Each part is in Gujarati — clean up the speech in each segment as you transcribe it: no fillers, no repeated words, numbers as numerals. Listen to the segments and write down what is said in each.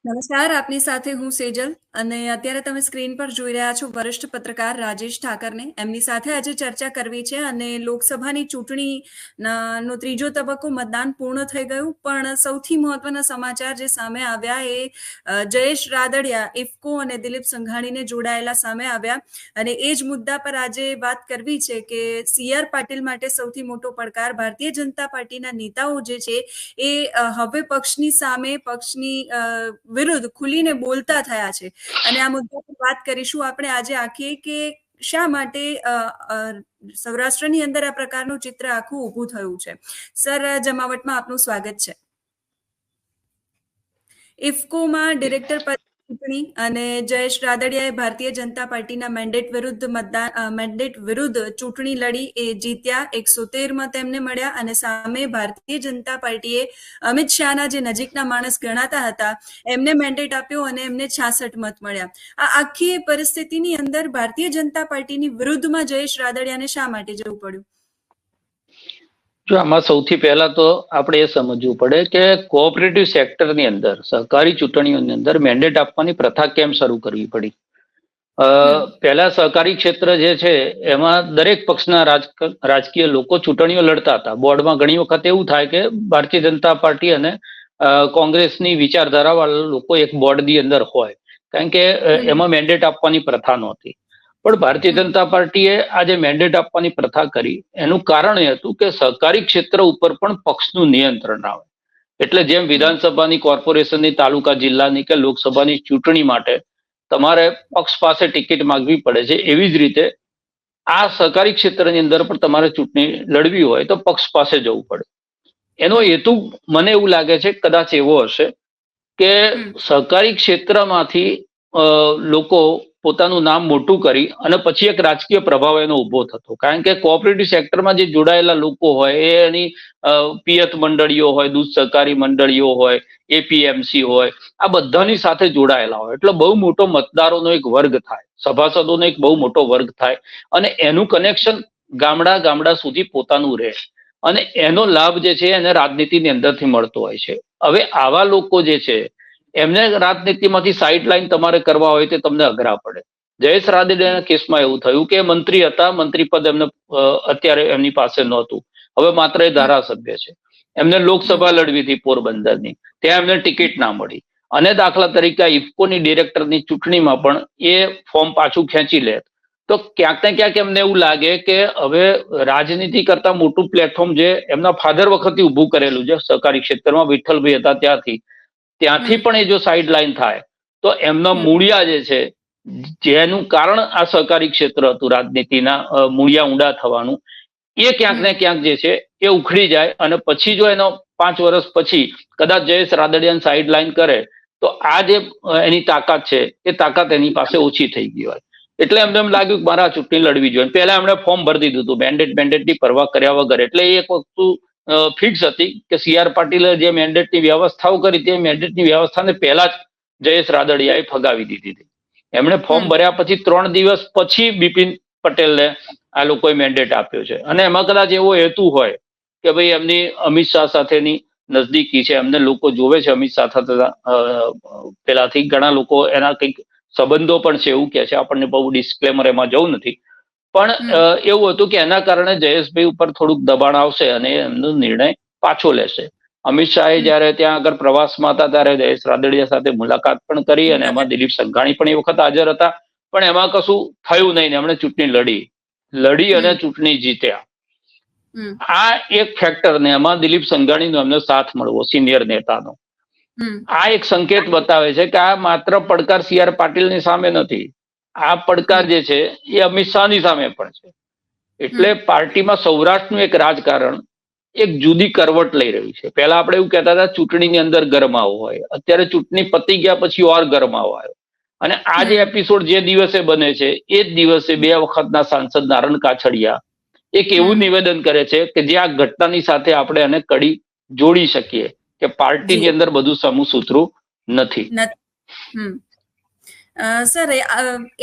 નમસ્કાર, આપની સાથે હું સેજલ અને અત્યારે તમે સ્ક્રીન પર જોઈ રહ્યા છો વરિષ્ઠ પત્રકાર રાજેશ ઠાકરને. એમની સાથે આજે ચર્ચા કરવી છે અને લોકસભાની ચૂંટણીનો ત્રીજો તબક્કો મતદાન પૂર્ણ થઈ ગયું, પણ સૌથી મહત્વના સમાચાર જે સામે આવ્યા એ જયેશ રાદડિયા, ઇફકો અને દિલીપ સંઘાણીને જોડાયેલા સામે આવ્યા અને એ જ મુદ્દા પર આજે વાત કરવી છે કે CR પાટીલ માટે સૌથી મોટો પડકાર ભારતીય જનતા પાર્ટીના નેતાઓ જે છે એ હવે પક્ષની સામે પક્ષની વિરુદ્ધ ખુલીને બોલતા થયા છે અને આ મુદ્દા પર વાત કરીશું આપણે આજે આખી કે શા માટે સૌરાષ્ટ્રની અંદર આ પ્રકારનું ચિત્ર આખું ઊભું થયું છે. સર, જમાવટમાં આપનું સ્વાગત છે. ઇફકોમાં ડિરેક્ટર પદ ચૂંટણી અને જયેશ રાદડિયાએ ભારતીય જનતા પાર્ટીના મેન્ડેટ વિરુદ્ધ ચૂંટણી લડી, એ જીત્યા. 113 તેમને મળ્યા અને સામે ભારતીય જનતા પાર્ટીએ અમિત શાહના જે નજીકના માણસ ગણાતા હતા એમને મેન્ડેટ આપ્યો અને એમને 66 મત મળ્યા. આ આખી પરિસ્થિતિની અંદર ભારતીય જનતા પાર્ટીની વિરુદ્ધમાં જયેશ રાદડિયાને શા માટે જવું પડ્યું? જો આમાં સૌથી પહેલા તો આપણે એ સમજવું પડે કે કોઓપરેટિવ સેક્ટરની અંદર સહકારી ચૂંટણીઓની અંદર મેન્ડેટ આપવાની પ્રથા કેમ શરૂ કરવી પડી. પહેલા સહકારી ક્ષેત્ર જે છે એમાં દરેક પક્ષના રાજકીય લોકો ચૂંટણીઓ લડતા હતા. બોર્ડમાં ઘણી વખત એવું થાય કે ભારતીય જનતા પાર્ટી અને કોંગ્રેસની વિચારધારા વાળા લોકો એક બોર્ડની અંદર હોય, કારણ કે એમાં મેન્ડેટ આપવાની પ્રથા નહોતી. પણ ભારતીય જનતા પાર્ટીએ આજે મેન્ડેટ આપવાની પ્રથા કરી એનું કારણ એ હતું કે સહકારી ક્ષેત્ર ઉપર પણ પક્ષનું નિયંત્રણ આવે. એટલે જેમ વિધાનસભાની, કોર્પોરેશનની, તાલુકા જિલ્લાની કે લોકસભાની ચૂંટણી માટે તમારે પક્ષ પાસે ટિકિટ માંગવી પડે છે, એવી જ રીતે આ સહકારી ક્ષેત્રની અંદર પણ તમારે ચૂંટણી લડવી હોય તો પક્ષ પાસે જવું પડે. એનો હેતુ મને એવું લાગે છે કદાચ એવો હશે કે સહકારી ક્ષેત્રમાંથી લોકો પોતાનું નામ મોટું કરી અને પછી એક રાજકીય પ્રભાવ એનો ઉભો થતો. કારણ કે કોઓપરેટિવ સેક્ટરમાં જે જોડાયેલા લોકો હોય એ એની પિયત મંડળીઓ હોય, દૂધ સહકારી મંડળીઓ હોય, APMC હોય, આ બધાની સાથે જોડાયેલા હોય. એટલે બહુ મોટો મતદારોનો એક વર્ગ થાય, સભાસદોનો એક બહુ મોટો વર્ગ થાય અને એનું કનેક્શન ગામડા સુધી પોતાનું રહે અને એનો લાભ જે છે એને રાજનીતિની અંદરથી મળતો હોય છે. હવે આવા લોકો જે છે એમને રાજનીતિમાંથી સાઇડ લાઈન તમારે કરવા હોય તો તમને અઘરા પડે. જયેશ રાદડિયાના કેસમાં એવું થયું કે મંત્રી હતા, મંત્રી પદ એમને અત્યારે એમની પાસે નહોતું, હવે માત્ર એ ધારાસભ્ય છે. એમને લોકસભા લડવી હતી પોરબંદરની, ત્યાં એમને ટિકિટ ના મળી અને દાખલા તરીકે ઇફકોની ડિરેક્ટરની ચૂંટણીમાં પણ એ ફોર્મ પાછું ખેંચી લે તો ક્યાંક ને ક્યાંક એમને એવું લાગે કે હવે રાજનીતિ કરતા મોટું પ્લેટફોર્મ જે એમના ફાધર વખતથી ઊભું કરેલું છે સહકારી ક્ષેત્રમાં, વિઠ્ઠલભાઈ હતા ત્યાંથી પણ એ જો સાઇડ લાઈન થાય તો એમના મૂળિયા જે છે, જેનું કારણ આ સહકારી ક્ષેત્ર હતું રાજનીતિના મૂળિયા ઊંડા થવાનું, એ ક્યાંક ને ક્યાંક જે છે એ ઉખડી જાય અને પછી જો એનો 5 વર્ષ પછી કદાચ જયેશ રાદડિયાને સાઇડ લાઈન કરે તો આ જે એની તાકાત છે એ તાકાત એની પાસે ઓછી થઈ ગઈ હોય. એટલે એમને એમ લાગ્યું કે મારે આ ચૂંટણી લડવી જોઈએ. પહેલા એમણે ફોર્મ ભરી દીધું હતું મેન્ડેટની પરવા કર્યા વગર. એટલે એ એક વસ્તુ ફિક્સ હતી કે CR પાટીલે જે મેન્ડેટની વ્યવસ્થાઓ કરી તે મેન્ડેટની વ્યવસ્થાને પહેલા જ જયેશ રાદડિયાએ ફગાવી દીધી હતી. એમણે ફોર્મ ભર્યા પછી 3 દિવસ પછી બિપિન પટેલને આ લોકોએ મેન્ડેટ આપ્યો છે અને એમાં કદાચ એવો હેતુ હોય કે ભાઈ એમની અમિત શાહ સાથેની નજદીકી છે, એમને લોકો જોવે છે અમિત શાહ સાથે પેલાથી ઘણા લોકો એના કંઈક સંબંધો પણ છે એવું કે છે. આપણને બહુ ડિસ્ક્લેમર એમાં જવું નથી, પણ એવું હતું કે એના કારણે જયેશભાઈ ઉપર થોડુંક દબાણ આવશે અને એમનો નિર્ણય પાછો લેશે. અમિત શાહે જયારે ત્યાં આગળ પ્રવાસમાં હતા ત્યારે જયેશ રાદડિયા સાથે મુલાકાત પણ કરી અને એમાં દિલીપ સંઘાણી પણ એ વખત હાજર હતા, પણ એમાં કશું થયું નહીં ને એમણે ચૂંટણી લડી અને ચૂંટણી જીત્યા. આ એક ફેક્ટર ને એમાં દિલીપ સંઘાણીનો એમને સાથ મળવો સિનિયર નેતાનો, આ એક સંકેત બતાવે છે કે આ માત્ર પડકાર CR પાટીલની સામે નથી, આ પડકાર જે છે એ અમિત શાહની સામે પણ છે. એટલે પાર્ટીમાં સૌરાષ્ટ્રનું એક રાજકારણ એક જુદી કરવટ લઈ રહ્યું છે. પહેલા આપણે એવું કહેતા હતા ચૂંટણીની અંદર ગરમાવો હોય, અત્યારે ચૂંટણી પતી ગયા પછી ઓર ગરમાવો આવ્યો અને આ જે એપિસોડ જે દિવસે બને છે એ જ દિવસે 2 વખતના સાંસદ નારણ કાછડિયા એક એવું નિવેદન કરે છે કે જે આ ઘટનાની સાથે આપણે એને કડી જોડી શકીએ કે પાર્ટીની અંદર બધું સમૂહસૂત્રું નથી. સર,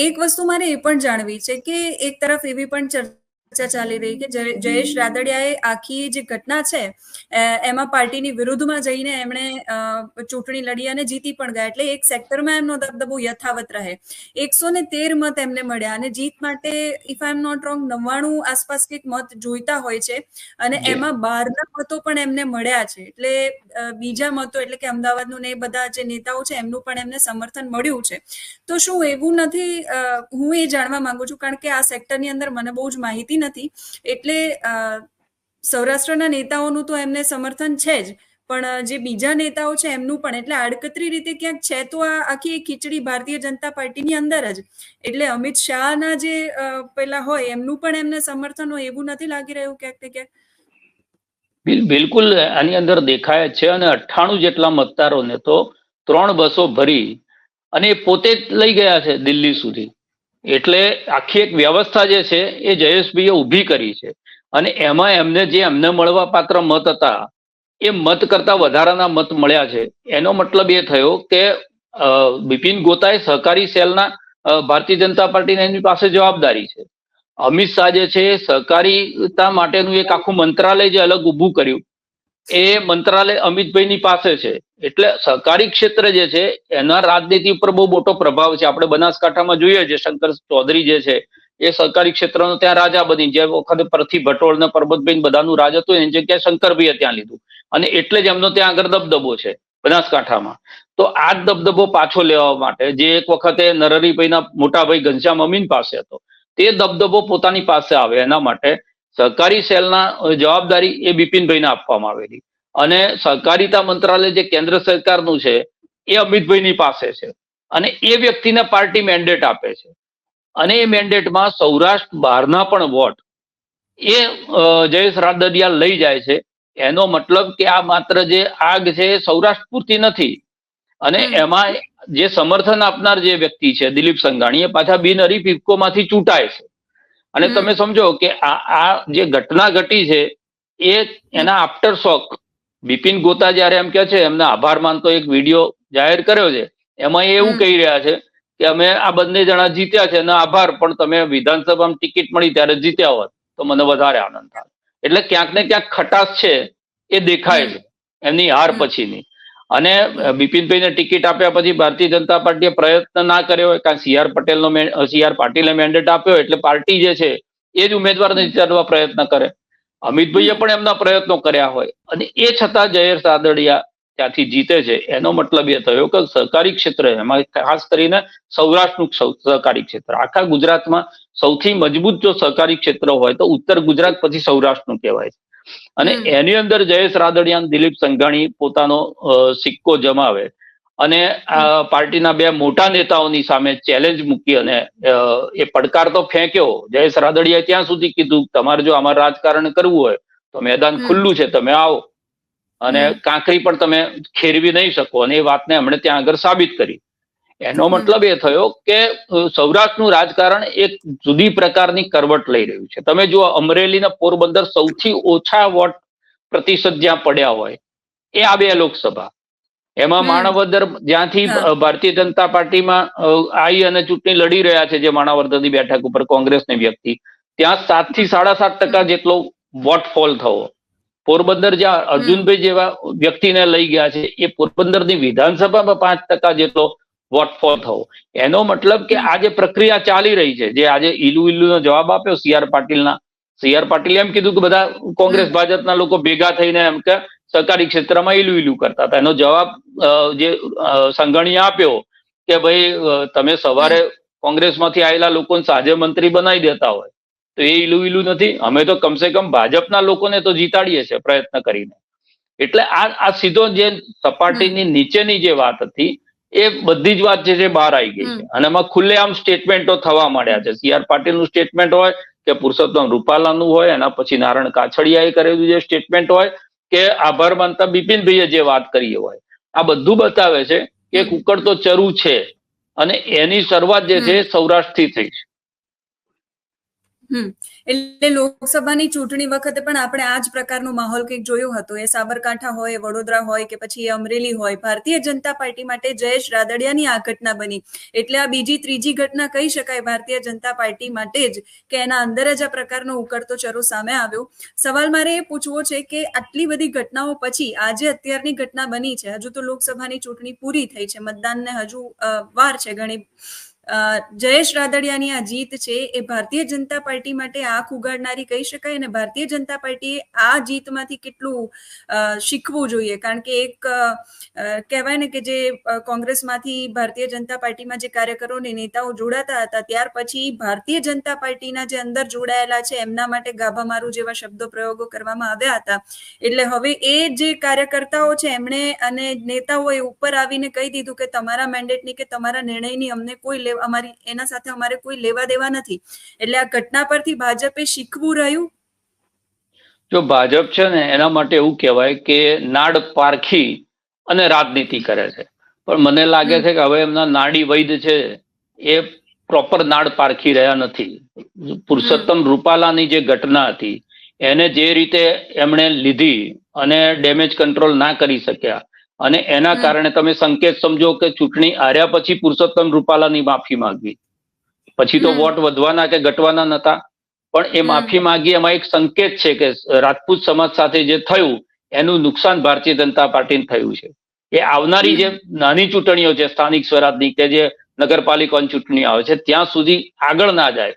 એક વસ્તુ મારે એ પણ જાણવી છે કે એક તરફ એવી પણ ચર્ચા ચર્ચા ચાલી રહી કે જયેશ રાદડિયાએ આખી જે ઘટના છે એમાં પાર્ટીની વિરુદ્ધમાં જઈને એમણે ચૂંટણી લડી અને જીતી પણ ગયા, એટલે એક સેક્ટરમાં એમનો દબદબો યથાવત રહે. 113 મત એમને મળ્યા અને જીત માટે if I am not wrong 99 આસપાસ કંઈક મત જોઈતા હોય છે અને એમાં 12 મતો પણ એમને મળ્યા છે. એટલે બીજા મતો એટલે કે અમદાવાદનું ને એ બધા જે નેતાઓ છે એમનું પણ એમને સમર્થન મળ્યું છે. તો શું એવું નથી, હું એ જાણવા માંગુ છું કારણ કે આ સેક્ટરની અંદર મને બહુ જ માહિતી નથી, એટલે સૌરાષ્ટ્રના નેતાઓનું તો એમને સમર્થન છે જ, પણ જે બીજા નેતાઓ છે એમનું પણ, એટલે આડકતરી રીતે ક્યાંક છે તો આ આખી ખીચડી ભારતીય જનતા પાર્ટીની અંદર જ, એટલે અમિત શાહના જે પેલા હોય એમનું પણ એમને સમર્થન હોય એવું નથી લાગી રહ્યું ક્યાંક ને ક્યાંક? બિલકુલ આની અંદર દેખાય છે. અને 98 જેટલા મતદારોને તો 3 બસો ભરી અને પોતે જ લઈ ગયા છે દિલ્હી સુધી. એટલે આખી એક વ્યવસ્થા જે છે એ જયેશભાઈએ ઊભી કરી છે અને એમાં એમને મળવા પાત્ર મત હતા એ મત કરતા વધારાના મત મળ્યા છે. એનો મતલબ એ થયો કે બિપિન ગોતાએ સહકારી સેલના ભારતીય જનતા પાર્ટીની એની પાસે જવાબદારી છે. અમિત શાહ જે છે સહકારીતા માટેનું એક આખું મંત્રાલય જે અલગ ઊભું કર્યું એ મંત્રાલય અમિતભાઈની પાસે છે. એટલે સહકારી ક્ષેત્ર જે છે એના રાજનીતિ ઉપર બહુ મોટો પ્રભાવ છે. આપણે બનાસકાંઠામાં જોઈએ છે શંકર ચૌધરી જે છે એ સહકારી ક્ષેત્રનો ત્યાં રાજા બની, જે વખતે પરથી ભટોળ ને પરબતભાઈ બધાનું રાજ હતું એની જગ્યાએ શંકરભાઈએ ત્યાં લીધું અને એટલે જ એમનો ત્યાં આગળ દબદબો છે બનાસકાંઠામાં. તો આ જ દબદબો પાછો લેવા માટે જે એક વખતે નરહરીભાઈના મોટાભાઈ ઘનશ્યામ અમીન પાસે હતો તે દબદબો પોતાની પાસે આવે એના માટે સહકારી સેલના જવાબદારી એ બિપિનભાઈને આપવામાં આવેલી અને સહકારિતા મંત્રાલય જે કેન્દ્ર સરકારનું છે એ અમિતભાઈની પાસે છે અને એ વ્યક્તિને પાર્ટી મેન્ડેટ આપે છે અને એ મેન્ડેટમાં સૌરાષ્ટ્ર બહારના પણ વોટ એ જયેશ રાદડિયા લઈ જાય છે. એનો મતલબ કે આ માત્ર જે આગ છે એ સૌરાષ્ટ્ર પૂરતી નથી અને એમાં જે સમર્થન આપનાર જે વ્યક્તિ છે દિલીપ સંઘાણી એ પાછા બિનહરીફ ઇફકોમાંથી ચૂંટાય છે. અને તમે સમજો કે આ જે ઘટના ઘટી છે એ એના આફ્ટર શોક બિપિન ગોતા જયારે એમ કે છે એમને આભાર માનતો એક વિડીયો જાહેર કર્યો છે એમાં એવું કહી રહ્યા છે કે અમે આ બંને જણા જીત્યા છે અને આભાર, પણ તમે વિધાનસભામાં ટિકિટ મળી ત્યારે જીત્યા હોત તો મને વધારે આનંદ થાય. એટલે ક્યાંક ને ક્યાંક ખટાશ છે એ દેખાય છે એમની હાર પછીની. અને બિપિનભાઈને ટિકિટ આપ્યા પછી ભારતીય જનતા પાર્ટીએ પ્રયત્ન ના કર્યો હોય કારણ સીઆર પાટીલે મેન્ડેટ આપ્યો એટલે પાર્ટી જે છે એ જ ઉમેદવારને જીતાડવા પ્રયત્ન કરે. અમિતભાઈએ પણ એમના પ્રયત્નો કર્યા હોય અને એ છતાં જયેશ રાદડિયા ત્યાંથી જીતે છે. એનો મતલબ એ થયો કે સહકારી ક્ષેત્ર, એમાં ખાસ કરીને સૌરાષ્ટ્રનું સહકારી ક્ષેત્ર, આખા ગુજરાતમાં સૌથી મજબૂત જો સહકારી ક્ષેત્ર હોય તો ઉત્તર ગુજરાત પછી સૌરાષ્ટ્રનું કહેવાય છે. અને એની અંદર જયેશ રાદડિયા દિલીપ સંઘાણી પોતાનો સિક્કો જમાવે અને પાર્ટીના બે મોટા નેતાઓની સામે ચેલેન્જ મૂકી અને એ પડકાર તો ફેંક્યો. જયેશ રાદડિયાએ ત્યાં સુધી કીધું તમારે જો આમાં રાજકારણ કરવું હોય તો મેદાન ખુલ્લું છે, તમે આવો અને કાંકરી પણ તમે ખેરવી નહીં શકો અને એ વાતને એમણે ત્યાં આગળ સાબિત કરી. એનો મતલબ એ થયો કે સૌરાષ્ટ્રનું રાજકારણ એક જુદી પ્રકારની કરવટ લઈ રહ્યું છે. તમે જુઓ અમરેલીના પોરબંદર સૌથી ઓછા વોટ પ્રતિશત જ્યાં પડ્યા હોય એ આ બે લોકસભા. એમાં માણાવદર જ્યાંથી ભારતીય જનતા પાર્ટીમાં આવી અને ચૂંટણી લડી રહ્યા છે જે માણાવદરની બેઠક ઉપર કોંગ્રેસની વ્યક્તિ, ત્યાં 7 થી 7.5% જેટલો વોટ ફોલ થવો. પોરબંદર જ્યાં અર્જુનભાઈ જેવા વ્યક્તિને લઈ ગયા છે એ પોરબંદરની વિધાનસભામાં 5% જેટલો વોટ ફોલ થવો. એનો મતલબ કે આ જે પ્રક્રિયા ચાલી રહી છે, જે આજે ઈલુનો જવાબ આપ્યો સીઆર પાટીલે એમ કીધું કે બધા કોંગ્રેસ ભાજપના લોકો ભેગા થઈને એમ કે સહકારી ક્ષેત્રમાં ઈલું કરતા હતા. એનો જવાબ જે સંઘાણીએ આપ્યો કે ભાઈ તમે સવારે કોંગ્રેસમાંથી આવેલા લોકોને સાંજે મંત્રી બનાવી દેતા હોય તો એ ઈલું નથી, અમે તો કમસે કમ ભાજપના લોકોને તો જીતાડીએ છીએ પ્રયત્ન કરીને. એટલે આ સીધો જે સપાટીની નીચેની જે વાત હતી એ બધી જ વાત જે છે બહાર આવી ગઈ છે અને એમાં ખુલ્લેઆમ સ્ટેટમેન્ટો થવા માંડ્યા છે. સીઆર પાટીલનું સ્ટેટમેન્ટ હોય કે પુરુષોત્તમ રૂપાલાનું હોય, એના પછી નારણ કાછડિયાએ કરેલું જે સ્ટેટમેન્ટ હોય કે આભાર માનતા બિપિનભાઈએ જે વાત કરી હોય, આ બધું બતાવે છે કે કુકડ તો ચરુ છે અને એની શરૂઆત જે છે સૌરાષ્ટ્રથી થઈ છે. એટલે લોકસભાની ચૂંટણી વખતે પણ આપણે આ જ પ્રકારનો માહોલ કંઈક જોયો હતો. એ સાબરકાંઠા હોય, વડોદરા હોય કે પછી અમરેલી હોય, ભારતીય જનતા પાર્ટી માટે જયેશ રાદડિયાની આ ઘટના બની. એટલે આ બીજી ત્રીજી ઘટના કહી શકાય ભારતીય જનતા પાર્ટી માટે જ, કે એના અંદર જ આ પ્રકારનો ઉકળતો ચરો સામે આવ્યો. સવાલ મારે એ પૂછવો છે કે આટલી બધી ઘટનાઓ પછી આજે અત્યારની ઘટના બની છે, હજુ તો લોકસભાની ચૂંટણી પૂરી થઈ છે, મતદાનને હજુ વાર છે ઘણી. જયેશ રાદડિયાની આ જીત છે એ ભારતીય જનતા પાર્ટી માટે આંખ ઉગાડનારી કહી શકાય, અને ભારતીય જનતા પાર્ટીએ આ જીતમાંથી કેટલું શીખવું જોઈએ? કારણ કે એક કહેવાય ને કે જે કોંગ્રેસમાંથી ભારતીય જનતા પાર્ટીમાં જે કાર્યકરો અને નેતાઓ જોડાતા હતા, ત્યાર પછી ભારતીય જનતા પાર્ટીના જે અંદર જોડાયેલા છે એમના માટે ગાભામારું જેવા શબ્દો પ્રયોગો કરવામાં આવ્યા હતા. એટલે હવે એ જે કાર્યકર્તાઓ છે એમણે અને નેતાઓએ ઉપર આવીને કહી દીધું કે તમારા મેન્ડેટની કે તમારા નિર્ણયની અમને કોઈ અમારી એના સાથે અમારે કોઈ લેવા દેવા નથી. એટલે આ ઘટના પરથી ભાજપે શીખવું રહ્યું. જો ભાજપ છે ને એના માટે એવું કહેવાય કે નાડ પારખી અને રાજનીતિ કરે છે, પણ મને લાગે છે કે હવે એમના નાડી વૈદ છે એ પ્રોપર નાડ પારખી રહ્યા નથી. પુરુષોત્તમ રૂપાલાની જે ઘટના હતી એને જે રીતે એમણે લીધી અને ડેમેજ કંટ્રોલ ના કરી શક્યા, અને એના કારણે તમે સંકેત સમજો કે ચૂંટણી હાર્યા પછી પુરુષોત્તમ રૂપાલાની માફી માંગવી, પછી તો વોટ વધવાના કે ઘટવાના નતા, પણ એ માફી માંગી એમાં એક સંકેત છે કે રાજપૂત સમાજ સાથે જે થયું એનું નુકસાન ભારતીય જનતા પાર્ટીને થયું છે. એ આવનારી જે નાની ચૂંટણીઓ છે સ્થાનિક સ્વરાજની કે જે નગરપાલિકાની ચૂંટણી આવે છે ત્યાં સુધી આગળ ના જાય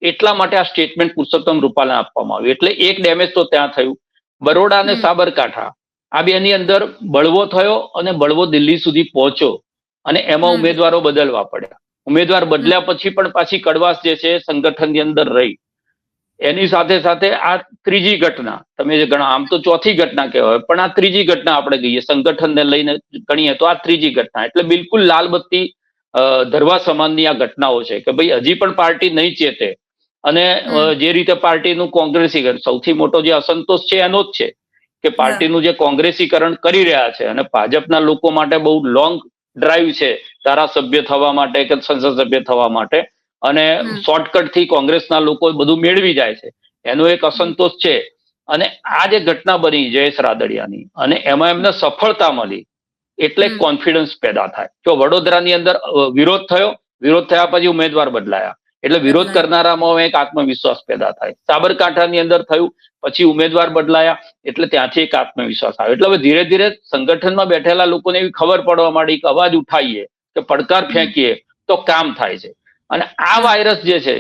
એટલા માટે આ સ્ટેટમેન્ટ પુરુષોત્તમ રૂપાલાને આપવામાં આવ્યું. એટલે એક ડેમેજ તો ત્યાં થયું. બરોડા અને સાબરકાંઠા આ બેની અંદર બળવો થયો અને બળવો દિલ્હી સુધી પહોંચ્યો અને એમાં ઉમેદવારો બદલવા પડ્યા. ઉમેદવાર બદલ્યા પછી પણ પાછી કડવાશ જે છે સંગઠનની અંદર રહી. એની સાથે સાથે આ ત્રીજી ઘટના તમે જે ગણા, આમ તો ચોથી ઘટના કહેવાય પણ આ ત્રીજી ઘટના આપણે કહીએ સંગઠનને લઈને ગણીએ તો આ ત્રીજી ઘટના. એટલે બિલકુલ લાલબત્તી ધરવા સમાનની આ ઘટનાઓ છે કે ભાઈ હજી પણ પાર્ટી નહીં ચેતે, અને જે રીતે પાર્ટીનું કોંગ્રેસીકરણ, સૌથી મોટો જે અસંતોષ છે એનો જ છે કે પાર્ટીનું જે કોંગ્રેસીકરણ કરી રહ્યા છે, અને ભાજપના લોકો માટે બહુ લોંગ ડ્રાઈવ છે ધારાસભ્ય થવા માટે કે સંસદ સભ્ય થવા માટે, અને શોર્ટકટ થી કોંગ્રેસના લોકો બધું મેળવી જાય છે, એનો એક અસંતોષ છે. અને આ જે ઘટના બની જયેશ રાદડિયાની અને એમાં એમને સફળતા મળી એટલે કોન્ફિડન્સ પેદા થાય. જો વડોદરાની અંદર વિરોધ થયો, વિરોધ થયા પછી ઉમેદવાર બદલાયા એટલે વિરોધ કરનારામાં એક આત્મવિશ્વાસ પેદા થાય. સાબરકાંઠાની અંદર થયું, પછી ઉમેદવાર બદલાયા એટલે ત્યાંથી એક આત્મવિશ્વાસ આવ્યો. એટલે હવે ધીરે ધીરે સંગઠનમાં બેઠેલા લોકોને એવી ખબર પડવા માંડી કે અવાજ ઉઠાવીએ કે પડકાર ફેંકીએ તો કામ થાય છે. અને આ વાયરસ જે છે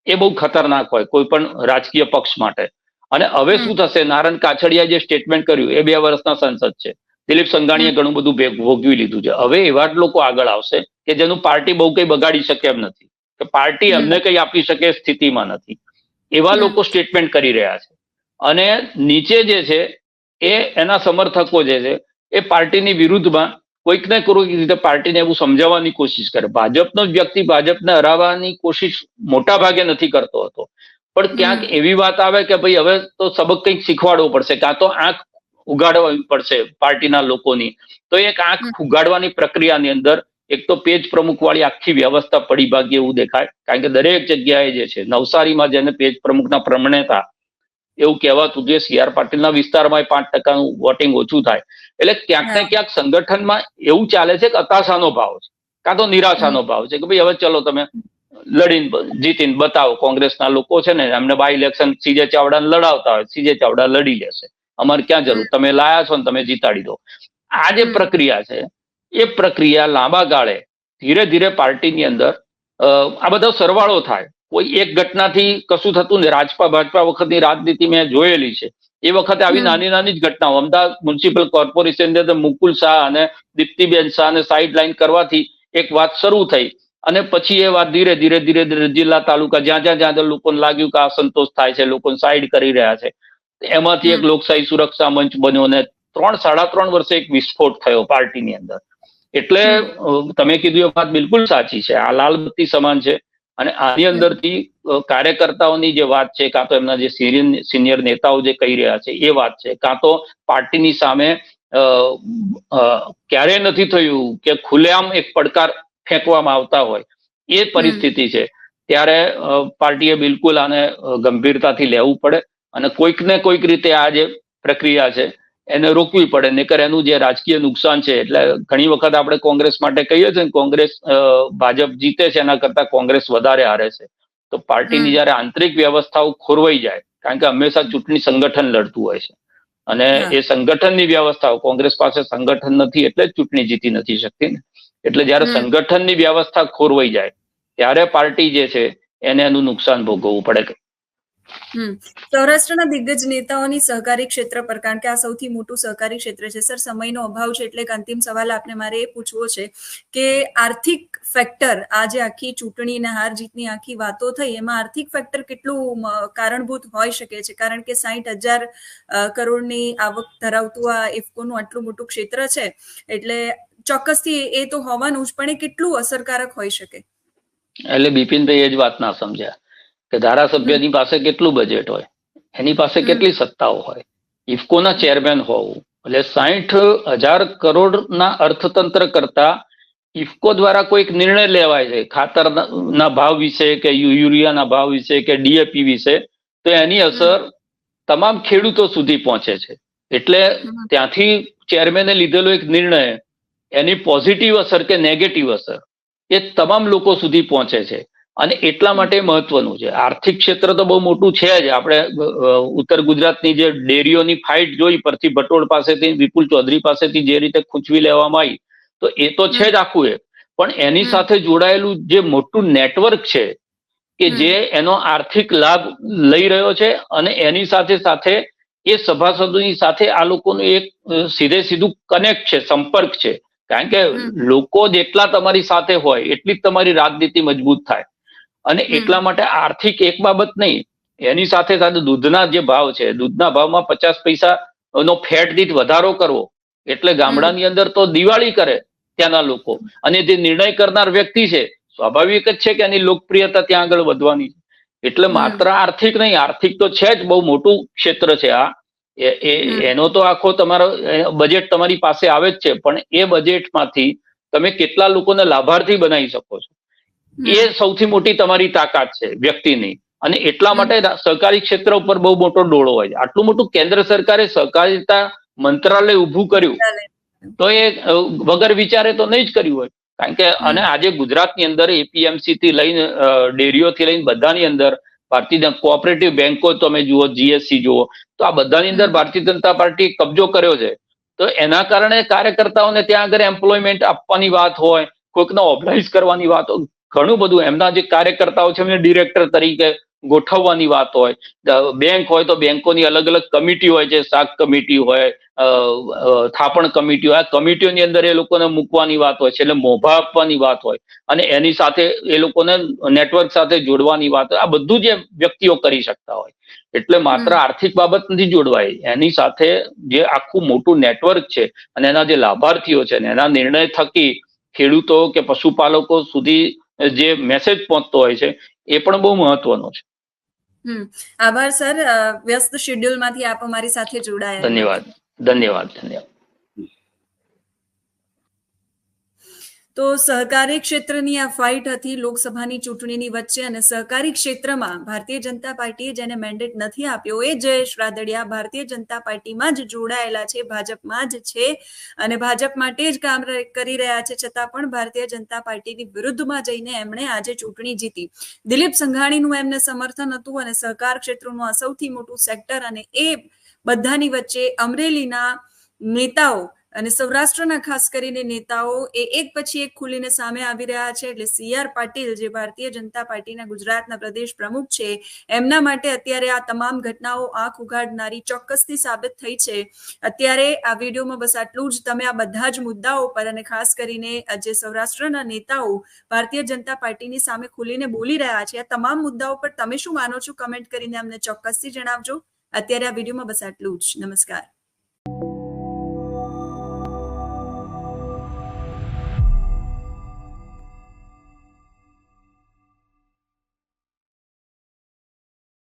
એ બહુ ખતરનાક હોય કોઈ પણ રાજકીય પક્ષ માટે. અને હવે શું થશે, નારણ કાછડિયા જે સ્ટેટમેન્ટ કર્યું એ 2 વર્ષના સંસદ છે, દિલીપ સંઘાણીએ ઘણું બધું ભોગવી લીધું છે. હવે એવા જ લોકો આગળ આવશે કે જેનું પાર્ટી બહુ કઈ બગાડી શકે એમ નથી, કે પાર્ટી એમને કઈ આપી શકે સ્થિતિમાં નથી. એવા લોકો સ્ટેટમેન્ટ કરી રહ્યા છે. અને નીચે જે છે એ એના સમર્થકો જે છે એ પાર્ટીની વિરુદ્ધમાં કોઈક ને કોઈક રીતે પાર્ટીને એવું સમજાવવાની કોશિશ કરે. ભાજપનો જ વ્યક્તિ ભાજપને હરાવવાની કોશિશ મોટા ભાગે નથી કરતો હતો, પણ ક્યાંક એવી વાત આવે કે ભાઈ હવે તો સબક કંઈક શીખવાડવો પડશે, કાં તો આંખ ઉગાડવી પડશે પાર્ટીના લોકોની. તો એક આંખ ઉગાડવાની પ્રક્રિયાની અંદર એક તો પેજ પ્રમુખ વાળી આખી વ્યવસ્થા પડી ભાગી એવું દેખાય, કારણ કે દરેક જગ્યાએ જે છે નવસારીમાં જેને પેજ પ્રમુખના પ્રમણેતા એવું કહેવાતું જે CR પાટીલના વિસ્તારમાં 5% વોટિંગ ઓછું થાય. એટલે ક્યાંક ને ક્યાંક સંગઠનમાં એવું ચાલે છે કે હતાશાનો ભાવ છે કાં તો નિરાશાનો ભાવ છે કે ભાઈ હવે ચલો તમે લડીને જીતીને બતાવો. કોંગ્રેસના લોકો છે ને એમને બાય ઇલેક્શન CJ ચાવડાને લડાવતા હોય, CJ ચાવડા લડી લેશે, અમારે ક્યાં જરૂર, તમે લાયા છો ને તમે જીતાડી દો. આ જે પ્રક્રિયા છે એ પ્રક્રિયા લાંબા ગાળે ધીરે ધીરે પાર્ટીની અંદર આ બધો સરવાળો થાય. કોઈ એક ઘટનાથી કશું થતું ને. ભાજપા વખતની રાજનીતિ મેં જોયેલી છે. એ વખતે આવી નાની નાની જ ઘટનાઓ, અમદાવાદ મ્યુનિસિપલ કોર્પોરેશનની અંદર મુકુલ શાહ અને દીપ્તિબેન શાહને સાઇડ લાઈન કરવાથી એક વાત શરૂ થઈ, અને પછી એ વાત ધીરે ધીરે ધીરે ધીરે જિલ્લા તાલુકા જ્યાં જ્યાં લોકોને લાગ્યું કે અસંતોષ થાય છે, લોકોને સાઈડ કરી રહ્યા છે, એમાંથી એક લોકશાહી સુરક્ષા મંચ બન્યો અને 3-3.5 વર્ષે એક વિસ્ફોટ થયો પાર્ટીની અંદર. એટલે તમે કીધું એ વાત બિલકુલ સાચી છે, આ લાલબત્તી સમાન છે. અને આની અંદરથી કાર્યકર્તાઓની જે વાત છે, કાં તો એમના જે સિનિયર નેતાઓ જે કહી રહ્યા છે એ વાત છે, કાં તો પાર્ટીની સામે ક્યારેય નથી થયું કે ખુલ્લેઆમ એક પડકાર ફેંકવામાં આવતા હોય એ પરિસ્થિતિ છે. ત્યારે પાર્ટીએ બિલકુલ આને ગંભીરતાથી લેવું પડે અને કોઈક ને કોઈક રીતે આ જે પ્રક્રિયા છે એને રોકવી પડે, નહીતર એનું જે રાજકીય નુકસાન છે, એટલે ઘણી વખત આપણે કોંગ્રેસ માટે કહીએ છીએ કોંગ્રેસ ભાજપ જીતે છે એના કરતા કોંગ્રેસ વધારે હારે છે, તો પાર્ટીની જયારે આંતરિક વ્યવસ્થાઓ ખોરવાઈ જાય, કારણ કે હંમેશા ચૂંટણી સંગઠન લડતું હોય છે અને એ સંગઠનની વ્યવસ્થાઓ, કોંગ્રેસ પાસે સંગઠન નથી એટલે જ ચૂંટણી જીતી નથી શકતી ને, એટલે જયારે સંગઠનની વ્યવસ્થા ખોરવાઈ જાય ત્યારે પાર્ટી જે છે એને એનું નુકસાન ભોગવવું પડે. સૌરાષ્ટ્રના દિગ્ગજ નેતાઓની સહકારી ક્ષેત્ર પર, કારણ કે આ સૌથી મોટું સહકારી ક્ષેત્ર છે. સર, સમયનો અભાવ છે એટલે અંતિમ સવાલ આપને મારે એ પૂછવો છે કે આર્થિક ફેક્ટર, આ જે આખી ચૂંટણી અને હાર જીતની આખી વાતો થઈ, એમાં આર્થિક ફેક્ટર કેટલું કારણભૂત હોઈ શકે છે? કારણ કે 60,000 કરોડની આવક ધરાવતું આ ઇફકોનું આટલું મોટું ક્ષેત્ર છે, એટલે ચોક્કસથી એ તો હોવાનું જ, પણ એ કેટલું અસરકારક હોઈ શકે? એટલે બિપિનભાઈ એ જ વાત ના સમજ્યા કે ધારાસભ્યની પાસે કેટલું બજેટ હોય, એની પાસે કેટલી સત્તાઓ હોય, ઇફકોના ચેરમેન હોવું, એટલે 60,000 કરોડના અર્થતંત્ર કરતા ઇફકો દ્વારા કોઈક નિર્ણય લેવાય છે ખાતરના ભાવ વિશે કે યુરિયાના ભાવ વિશે કે ડીએપી વિશે, તો એની અસર તમામ ખેડૂતો સુધી પહોંચે છે. એટલે ત્યાંથી ચેરમેને લીધેલો એક નિર્ણય, એની પોઝિટિવ અસર કે નેગેટિવ અસર એ તમામ લોકો સુધી પહોંચે છે અને એટલા માટે મહત્વનું છે. આર્થિક ક્ષેત્ર તો બહુ મોટું છે જ. આપણે ઉત્તર ગુજરાતની જે ડેરીઓની ફાઇટ જોઈ પરથી ભટોળ પાસેથી, વિપુલ ચૌધરી પાસેથી જે રીતે ખૂંચવી લેવામાં આવી, તો એ તો છે જ આખું એ, પણ એની સાથે જોડાયેલું જે મોટું નેટવર્ક છે કે જે એનો આર્થિક લાભ લઈ રહ્યો છે અને એની સાથે સાથે એ સભાસદોની સાથે આ લોકોનું એક સીધે સીધું કનેક્ટ છે, સંપર્ક છે. કારણ કે લોકો જેટલા તમારી સાથે હોય એટલી જ તમારી રાજનીતિ મજબૂત થાય. અને એટલા માટે આર્થિક એક બાબત નહીં, એની સાથે સાથે દૂધના જે ભાવ છે, દૂધના ભાવમાં 50 પૈસાનો ફેટ દીઠ વધારો કરવો એટલે ગામડાની અંદર તો દિવાળી કરે ત્યાંના લોકો, અને જે નિર્ણય કરનાર વ્યક્તિ છે સ્વાભાવિક જ છે કે એની લોકપ્રિયતા ત્યાં આગળ વધવાની છે. એટલે માત્ર આર્થિક નહીં, આર્થિક તો છે જ, બહુ મોટું ક્ષેત્ર છે આ, એનો તો આખો તમારો બજેટ તમારી પાસે આવે જ છે, પણ એ બજેટમાંથી તમે કેટલા લોકોને લાભાર્થી બનાવી શકો છો એ સૌથી મોટી તમારી તાકાત છે વ્યક્તિની. અને એટલા માટે સહકારી ક્ષેત્ર ઉપર બહુ મોટો ડોળો હોય છે. આટલું મોટું કેન્દ્ર સરકારે સહકારિતા મંત્રાલય ઉભું કર્યું તો એ વગર વિચારે તો નહીં જ કર્યું હોય, કારણ કે અને આજે ગુજરાતની અંદર એપીએમસી થી લઈને ડેરીઓથી લઈને બધાની અંદર ભારતીય કોઓપરેટિવ બેંકો તમે જુઓ, જીએસસી જુઓ, તો આ બધાની અંદર ભારતીય જનતા પાર્ટી કબજો કર્યો છે. તો એના કારણે કાર્યકર્તાઓને ત્યાં આગળ એમ્પ્લોયમેન્ટ આપવાની વાત હોય, કોઈકને ઓબ્લાઇઝ કરવાની વાત હોય, ઘણું બધું એમના જે કાર્યકર્તાઓ છે એમને ડિરેક્ટર તરીકે ગોઠવવાની વાત હોય. બેંક હોય તો બેંકોની અલગ અલગ કમિટી હોય છે, શાક કમિટી હોય, થાપણ કમિટી હોય, આ કમિટીઓની અંદર એ લોકોને મૂકવાની વાત હોય છે, એટલે મોભા આપવાની વાત હોય અને એની સાથે એ લોકોને નેટવર્ક સાથે જોડવાની વાત હોય. આ બધું જે વ્યક્તિઓ કરી શકતા હોય. એટલે માત્ર આર્થિક બાબત નથી જોડવાય, એની સાથે જે આખું મોટું નેટવર્ક છે અને એના જે લાભાર્થીઓ છે ને એના નિર્ણય થકી ખેડૂતો કે પશુપાલકો સુધી જે મેસેજ પહોંચતો હોય છે એ પણ બહુ મહત્વનો છે. આભાર સર, વ્યસ્ત શેડ્યુલમાંથી આપ અમારી સાથે જોડાયા. ધન્યવાદ. ધન્યવાદ. ધન્યવાદ. તો સહકારી ક્ષેત્રની આ ફાઇટ હતી લોકસભાની ચૂંટણીની વચ્ચે, અને સહકારી ક્ષેત્રમાં ભારતીય જનતા પાર્ટીએ જેને મેન્ડેટ નથી આપ્યો એ જયેશ રાદડિયા ભારતીય જનતા પાર્ટીમાં જ જોડાયેલા છે, ભાજપમાં જ છે અને ભાજપ માટે જ કામ કરી રહ્યા છે, છતાં પણ ભારતીય જનતા પાર્ટીની વિરુદ્ધમાં જઈને એમણે આજે ચૂંટણી જીતી. દિલીપ સંઘાણીનું એમને સમર્થન હતું અને સહકાર ક્ષેત્રનું આ સૌથી મોટું સેક્ટર, અને એ બધાની વચ્ચે અમરેલીના નેતાઓ અને સૌરાષ્ટ્રના ખાસ કરીને નેતાઓ એ એક પછી એક ખુલીને સામે આવી રહ્યા છે. એટલે CR પાટીલ, જે ભારતીય જનતા પાર્ટીના ગુજરાતના પ્રદેશ પ્રમુખ છે, એમના માટે અત્યારે આ તમામ ઘટનાઓ આંખ ઉઘાડનારી ચોક્કસથી સાબિત થઈ છે. અત્યારે આ વિડીયોમાં બસ આટલું જ. તમે આ બધા જ મુદ્દાઓ પર અને ખાસ કરીને જે સૌરાષ્ટ્રના નેતાઓ ભારતીય જનતા પાર્ટીની સામે ખુલીને બોલી રહ્યા છે, આ તમામ મુદ્દાઓ પર તમે શું માનો છો કમેન્ટ કરીને અમને ચોક્કસથી જણાવજો. અત્યારે આ વિડીયોમાં બસ આટલું જ. નમસ્કાર.